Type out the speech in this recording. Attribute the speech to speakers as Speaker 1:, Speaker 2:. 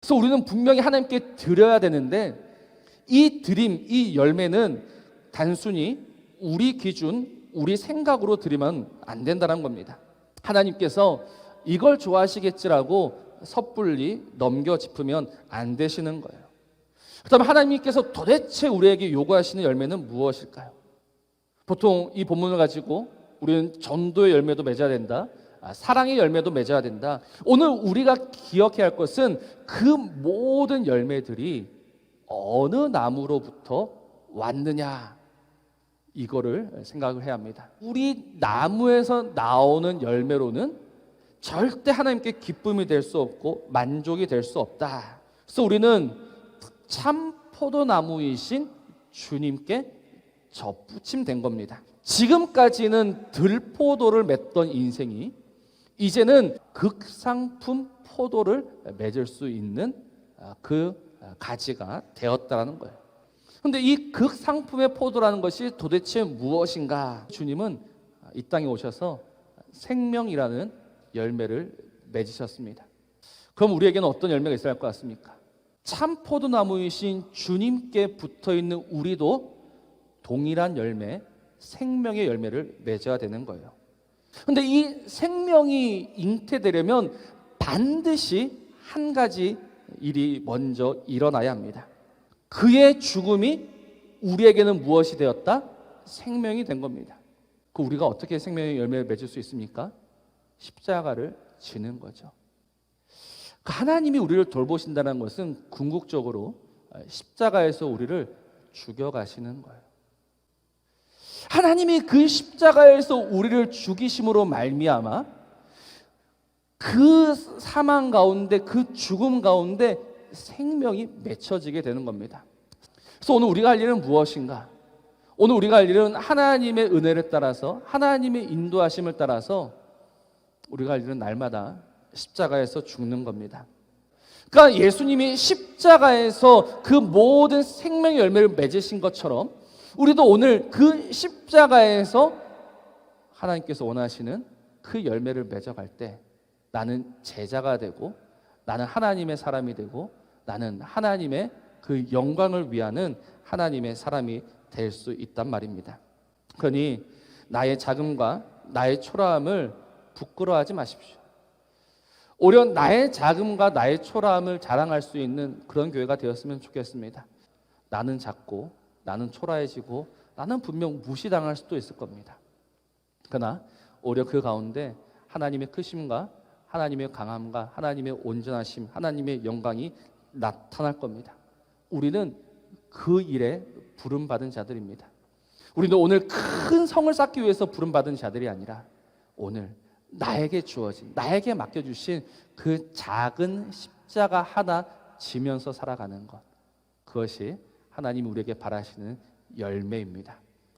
Speaker 1: 그래서 우리는 분명히 하나님께 드려야 되는데 이 드림, 이 열매는 단순히 우리 기준, 우리 생각으로 드리면 안 된다는 겁니다. 하나님께서 이걸 좋아하시겠지라고 섣불리 넘겨 짚으면 안 되시는 거예요. 그다음에 하나님께서 도대체 우리에게 요구하시는 열매는 무엇일까요? 보통 이 본문을 가지고 우리는 전도의 열매도 맺어야 된다, 사랑의 열매도 맺어야 된다. 오늘 우리가 기억해야 할 것은 그 모든 열매들이 어느 나무로부터 왔느냐, 이거를 생각을 해야 합니다. 우리 나무에서 나오는 열매로는 절대 하나님께 기쁨이 될 수 없고 만족이 될 수 없다. 그래서 우리는 참 포도나무이신 주님께 접붙임된 겁니다. 지금까지는 들포도를 맺던 인생이 이제는 극상품 포도를 맺을 수 있는 그 가지가 되었다는 거예요. 그런데 이 극상품의 포도라는 것이 도대체 무엇인가? 주님은 이 땅에 오셔서 생명이라는 열매를 맺으셨습니다. 그럼 우리에게는 어떤 열매가 있어야 할 것 같습니까? 참 포도나무이신 주님께 붙어있는 우리도 동일한 열매, 생명의 열매를 맺어야 되는 거예요. 그런데 이 생명이 잉태되려면 반드시 한 가지 일이 먼저 일어나야 합니다. 그의 죽음이 우리에게는 무엇이 되었다? 생명이 된 겁니다. 그 우리가 어떻게 생명의 열매를 맺을 수 있습니까? 십자가를 지는 거죠. 하나님이 우리를 돌보신다는 것은 궁극적으로 십자가에서 우리를 죽여가시는 거예요. 하나님이 그 십자가에서 우리를 죽이심으로 말미암아 그 사망 가운데, 그 죽음 가운데 생명이 맺혀지게 되는 겁니다. 그래서 오늘 우리가 할 일은 무엇인가? 오늘 우리가 할 일은 하나님의 은혜를 따라서, 하나님의 인도하심을 따라서 우리가 할 일은 날마다 십자가에서 죽는 겁니다. 그러니까 예수님이 십자가에서 그 모든 생명의 열매를 맺으신 것처럼 우리도 오늘 그 십자가에서 하나님께서 원하시는 그 열매를 맺어갈 때 나는 제자가 되고, 나는 하나님의 사람이 되고, 나는 하나님의 그 영광을 위하는 하나님의 사람이 될 수 있단 말입니다. 그러니 나의 작음과 나의 초라함을 부끄러워하지 마십시오. 오히려 나의 작음과 나의 초라함을 자랑할 수 있는 그런 교회가 되었으면 좋겠습니다. 나는 작고 나는 초라해지고 나는 분명 무시당할 수도 있을 겁니다. 그러나 오히려 그 가운데 하나님의 크심과 하나님의 강함과 하나님의 온전하심, 하나님의 영광이 나타날 겁니다. 우리는 그 일에 부름받은 자들입니다. 우리는 오늘 큰 성을 쌓기 위해서 부름받은 자들이 아니라 오늘 나에게 주어진, 나에게 맡겨주신 그 작은 십자가 하나 지면서 살아가는 것, 그것이 하나님이 우리에게 바라시는 열매입니다.